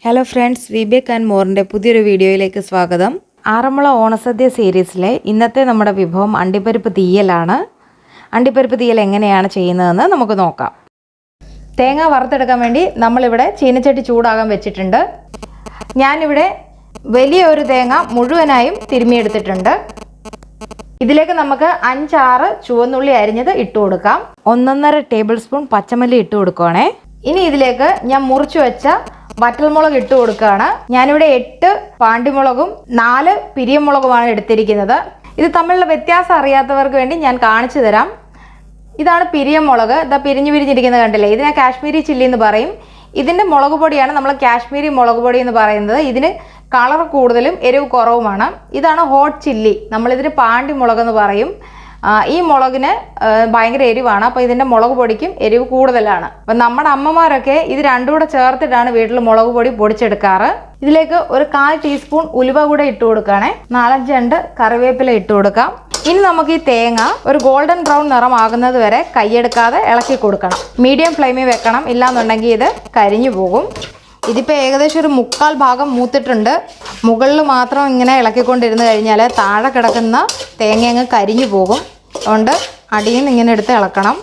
Hello friends, വിബേക് and മോറിൻ്റെ പുതിയൊരു വീഡിയോയിലേക്ക് സ്വാഗതം. ആറന്മുള ഓണസദ്യ സീരീസിലെ ഇന്നത്തെ നമ്മുടെ വിഭവം അണ്ടിപ്പരിപ്പ് തീയലാണ്. അണ്ടിപ്പരിപ്പ് തീയൽ എങ്ങനെയാണ് ചെയ്യുന്നതെന്ന് നമുക്ക് നോക്കാം. തേങ്ങ വറുത്തെടുക്കാൻ വേണ്ടി നമ്മളിവിടെ ചീനച്ചട്ടി ചൂടാകാൻ വെച്ചിട്ടുണ്ട്. ഞാനിവിടെ വലിയ ഒരു തേങ്ങ മുഴുവനായും തിരുമ്മിയെടുത്തിട്ടുണ്ട്. ഇതിലേക്ക് നമുക്ക് 5-6 ചുവന്നുള്ളി അരിഞ്ഞത് ഇട്ട് കൊടുക്കാം. 1.5 ടേബിൾ സ്പൂൺ പച്ചമല്ലി ഇട്ട് കൊടുക്കുകയാണേ. ഇനി ഇതിലേക്ക് ഞാൻ മുറിച്ചു വെച്ച വറ്റൽമുളക് ഇട്ട് കൊടുക്കുകയാണ്. ഞാനിവിടെ 8 പാണ്ടിമുളകും 4 പിരിയമുളകുമാണ് എടുത്തിരിക്കുന്നത്. ഇത് തമ്മിലുള്ള വ്യത്യാസം അറിയാത്തവർക്ക് വേണ്ടി ഞാൻ കാണിച്ചു തരാം. ഇതാണ് പിരിയമുളക്. ഇതാ പിരിഞ്ഞിരിക്കുന്നത് കണ്ടില്ലേ? ഇതിനെ കാശ്മീരി ചില്ലി എന്ന് പറയും. ഇതിൻ്റെ മുളക് പൊടിയാണ് നമ്മൾ കാശ്മീരി മുളക് പൊടി എന്ന് പറയുന്നത്. ഇതിന് കളർ കൂടുതലും എരിവ് കുറവുമാണ്. ഇതാണ് ഹോട്ട് ചില്ലി, നമ്മളിതിന് പാണ്ടിമുളക് എന്ന് പറയും. ഈ മുളകിന് ഭയങ്കര എരിവാണ്. അപ്പോൾ ഇതിൻ്റെ മുളക് പൊടിക്കും എരിവ് കൂടുതലാണ്. അപ്പം നമ്മുടെ അമ്മമാരൊക്കെ ഇത് രണ്ടും കൂടെ ചേർത്തിട്ടാണ് വീട്ടിൽ മുളക് പൊടി പൊടിച്ചെടുക്കാറ്. ഇതിലേക്ക് ഒരു 1/4 ടീസ്പൂൺ ഉലുവ കൂടെ ഇട്ട് കൊടുക്കുകയാണെ. 4-5 അണ്ട് കറിവേപ്പില ഇട്ട് കൊടുക്കാം. ഇനി നമുക്ക് ഈ തേങ്ങ ഒരു ഗോൾഡൻ ബ്രൗൺ നിറമാകുന്നത് വരെ കൈയെടുക്കാതെ ഇളക്കി കൊടുക്കണം. മീഡിയം ഫ്ലെയിമിൽ വെക്കണം, ഇല്ലാന്നുണ്ടെങ്കിൽ ഇത് കരിഞ്ഞു പോകും. ഇതിപ്പോൾ ഏകദേശം ഒരു 1/4 ഭാഗം മൂത്തിട്ടുണ്ട്. മുകളിൽ മാത്രം ഇങ്ങനെ ഇളക്കിക്കൊണ്ടിരുന്ന് കഴിഞ്ഞാൽ താഴെ കിടക്കുന്ന തേങ്ങ അങ്ങ് കരിഞ്ഞു പോകും. അതുകൊണ്ട് അടിയിൽ നിന്ന് ഇങ്ങനെ എടുത്ത് ഇളക്കണം.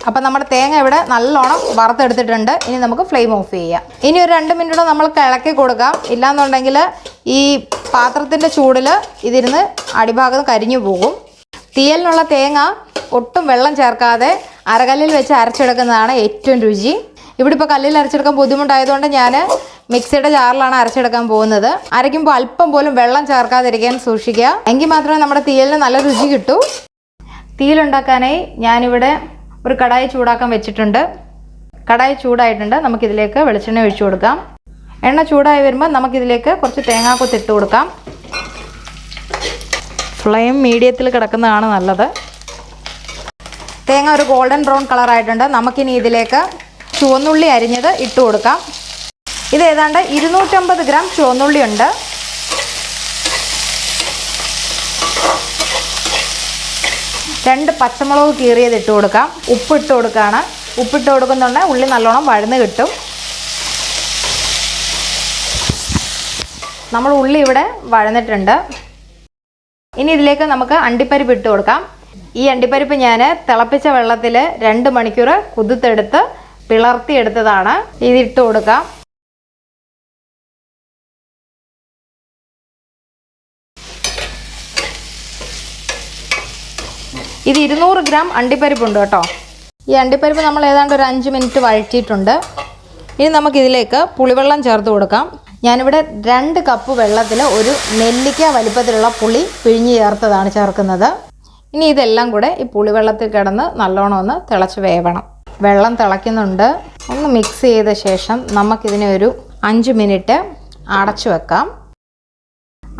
അപ്പം നമ്മുടെ തേങ്ങ ഇവിടെ നല്ലോണം വറുത്തെടുത്തിട്ടുണ്ട്. ഇനി നമുക്ക് ഫ്ലെയിം ഓഫ് ചെയ്യാം. ഇനി ഒരു 2 മിനിറ്റ് നമ്മൾക്ക് ഇളക്കി കൊടുക്കാം. ഇല്ലാന്നുണ്ടെങ്കിൽ ഈ പാത്രത്തിൻ്റെ ചൂടിൽ ഇതിരുന്ന് അടിഭാഗത്ത് കരിഞ്ഞു പോകും. തീയലിനുള്ള തേങ്ങ ഒട്ടും വെള്ളം ചേർക്കാതെ അരകല്ലിൽ വെച്ച് അരച്ചെടുക്കുന്നതാണ് ഏറ്റവും രുചി. ഇവിടെ ഇപ്പോൾ കല്ലിൽ അരച്ചെടുക്കാൻ ബുദ്ധിമുട്ടായതുകൊണ്ട് ഞാൻ മിക്സിയുടെ ജാറിലാണ് അരച്ചെടുക്കാൻ പോകുന്നത്. അരയ്ക്കുമ്പോൾ അല്പം പോലും വെള്ളം ചേർക്കാതിരിക്കാൻ സൂക്ഷിക്കുക. എങ്കിൽ മാത്രമേ നമ്മുടെ തീയലിന് നല്ല രുചി കിട്ടൂ. തീയലുണ്ടാക്കാനായി ഞാനിവിടെ ഒരു കടായി ചൂടാക്കാൻ വെച്ചിട്ടുണ്ട്. കടായി ചൂടായിട്ടുണ്ട്. നമുക്കിതിലേക്ക് വെളിച്ചെണ്ണ ഒഴിച്ചു കൊടുക്കാം. എണ്ണ ചൂടായി വരുമ്പോൾ നമുക്കിതിലേക്ക് കുറച്ച് തേങ്ങാക്കൊത്ത് ഇട്ട് കൊടുക്കാം. ഫ്ലെയിം മീഡിയത്തിൽ കിടക്കുന്നതാണ് നല്ലത്. തേങ്ങ ഒരു ഗോൾഡൻ ബ്രൗൺ കളറായിട്ടുണ്ട്. നമുക്കിനി ഇതിലേക്ക് ചുവന്നുള്ളി അരിഞ്ഞത് ഇട്ട് കൊടുക്കാം. ഇത് ഏതാണ്ട് 250 ഗ്രാം ചുവന്നുള്ളി ഉണ്ട്. രണ്ട് പച്ചമുളക് കീറിയത് ഇട്ട് കൊടുക്കാം. ഉപ്പിട്ട് കൊടുക്കുകയാണ്. ഉപ്പിട്ട് കൊടുക്കുന്നുണ്ടെങ്കിൽ ഉള്ളി നല്ലോണം വഴന്ന് കിട്ടും. നമ്മൾ ഉള്ളി ഇവിടെ വഴന്നിട്ടുണ്ട്. ഇനി ഇതിലേക്ക് നമുക്ക് അണ്ടിപ്പരിപ്പ് ഇട്ട് കൊടുക്കാം. ഈ അണ്ടിപ്പരിപ്പ് ഞാൻ തിളപ്പിച്ച വെള്ളത്തിൽ 2 മണിക്കൂർ കുതിർത്തെടുത്ത് പിളർത്തിയെടുത്തതാണ്. ഇതിട്ട് കൊടുക്കാം. ഇത് 200 ഗ്രാം അണ്ടിപ്പരിപ്പുണ്ട് കേട്ടോ. ഈ അണ്ടിപ്പരിപ്പ് നമ്മൾ ഏതാണ്ട് ഒരു 5 മിനിറ്റ് വഴറ്റിയിട്ടുണ്ട്. ഇനി നമുക്കിതിലേക്ക് പുളിവെള്ളം ചേർത്ത് കൊടുക്കാം. ഞാനിവിടെ 2 കപ്പ് വെള്ളത്തിൽ ഒരു നെല്ലിക്ക വലിപ്പത്തിലുള്ള പുളി പിഴിഞ്ഞ് ചേർത്തതാണ് ചേർക്കുന്നത്. ഇനി ഇതെല്ലാം കൂടെ ഈ പുളിവെള്ളത്തിൽ കിടന്ന് നല്ലോണം ഒന്ന് തിളച്ച് വേവണം. വെള്ളം തിളയ്ക്കുന്നുണ്ട്. ഒന്ന് മിക്സ് ചെയ്ത ശേഷം നമുക്കിതിനെ ഒരു 5 മിനിറ്റ് അടച്ചു വെക്കാം.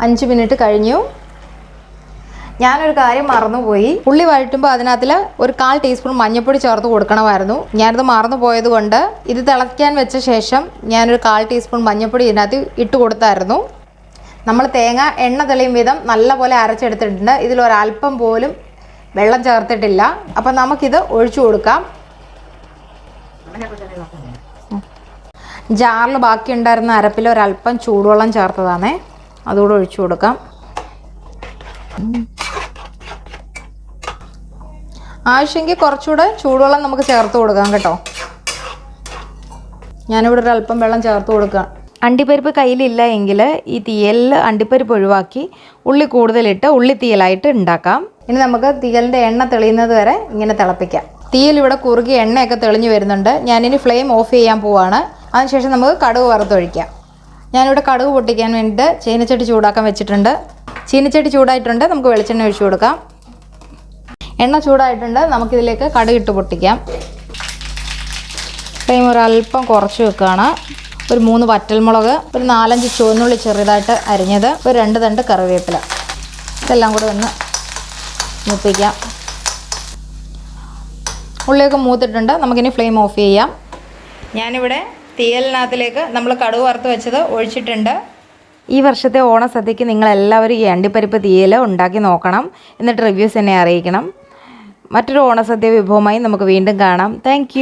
5 മിനിറ്റ് കഴിഞ്ഞു. ഞാനൊരു കാര്യം മറന്നുപോയി. ഉള്ളി വഴറ്റുമ്പോൾ അതിനകത്തിൽ ഒരു 1/4 ടീസ്പൂൺ മഞ്ഞൾപ്പൊടി ചേർത്ത് കൊടുക്കണമായിരുന്നു. ഞാനത് മറന്നു പോയത് കൊണ്ട് ഇത് തിളയ്ക്കാൻ വെച്ച ശേഷം ഞാനൊരു 1/4 ടീസ്പൂൺ മഞ്ഞൾപ്പൊടി ഇതിനകത്ത് ഇട്ട് കൊടുത്തായിരുന്നു. നമ്മൾ തേങ്ങ എണ്ണ തെളിയും വിധം നല്ലപോലെ അരച്ചെടുത്തിട്ടുണ്ട്. ഇതിലൊരല്പം പോലും വെള്ളം ചേർത്തിട്ടില്ല. അപ്പം നമുക്കിത് ഒഴിച്ചു കൊടുക്കാം. ജാറിൽ ബാക്കി ഉണ്ടായിരുന്ന അരപ്പിൽ ഒരല്പം ചൂടുവെള്ളം ചേർത്തതാണേ, അതുകൂടെ ഒഴിച്ചു കൊടുക്കാം. ആവശ്യമെങ്കിൽ കുറച്ചുകൂടെ ചൂടുവെള്ളം നമുക്ക് ചേർത്ത് കൊടുക്കാം കേട്ടോ. ഞാനിവിടെ ഒരല്പം വെള്ളം ചേർത്ത് കൊടുക്കാം. അണ്ടിപ്പരിപ്പ് കയ്യിലില്ല എങ്കിൽ ഈ തീയലിൽ അണ്ടിപ്പരിപ്പ് ഒഴിവാക്കി ഉള്ളി കൂടുതലിട്ട് ഉള്ളി തീയലായിട്ട് ഉണ്ടാക്കാം. ഇനി നമുക്ക് തീയലിൻ്റെ എണ്ണ തെളിയുന്നത് വരെ ഇങ്ങനെ തിളപ്പിക്കാം. തീയൽ ഇവിടെ കുറുകി എണ്ണയൊക്കെ തെളിഞ്ഞു വരുന്നുണ്ട്. ഞാനിനി ഫ്ലെയിം ഓഫ് ചെയ്യാൻ പോവാണ്. അതിനുശേഷം നമുക്ക് കടുക് വറുത്തൊഴിക്കാം. ഞാനിവിടെ കടുക് പൊട്ടിക്കാൻ വേണ്ടിയിട്ട് ചീനച്ചട്ടി ചൂടാക്കാൻ വെച്ചിട്ടുണ്ട്. ചീനച്ചട്ടി ചൂടായിട്ടുണ്ട്. നമുക്ക് വെളിച്ചെണ്ണ ഒഴിച്ചു കൊടുക്കാം. എണ്ണ ചൂടായിട്ടുണ്ട്. നമുക്കിതിലേക്ക് കടുക് ഇട്ട് പൊട്ടിക്കാം. ഫ്ലെയിം ഒരല്പം കുറച്ച് വെക്കുകയാണ്. ഒരു 3 വറ്റൽമുളക്, ഒരു 4-5 ചുവന്നുള്ളി ചെറുതായിട്ട് അരിഞ്ഞത്, ഒരു 2 തണ്ട് കറിവേപ്പില, ഇതെല്ലാം കൂടെ ഒന്ന് മൂപ്പിക്കാം. ഉള്ളിയൊക്കെ മൂത്തിട്ടുണ്ട്. നമുക്കിനി ഫ്ലെയിം ഓഫ് ചെയ്യാം. ഞാനിവിടെ തീയലിനകത്തിലേക്ക് നമ്മൾ കടുക് വറുത്ത് വെച്ചത് ഒഴിച്ചിട്ടുണ്ട്. ഈ വർഷത്തെ ഓണസദ്യക്ക് നിങ്ങളെല്ലാവരും ഈ അണ്ടിപ്പരിപ്പ് തീയൽ ഉണ്ടാക്കി നോക്കണം. എന്നിട്ട് റിവ്യൂസ് എന്നെ അറിയിക്കണം. മറ്റൊരു ഓണസദ്യ വിഭവമായി നമുക്ക് വീണ്ടും കാണാം. താങ്ക്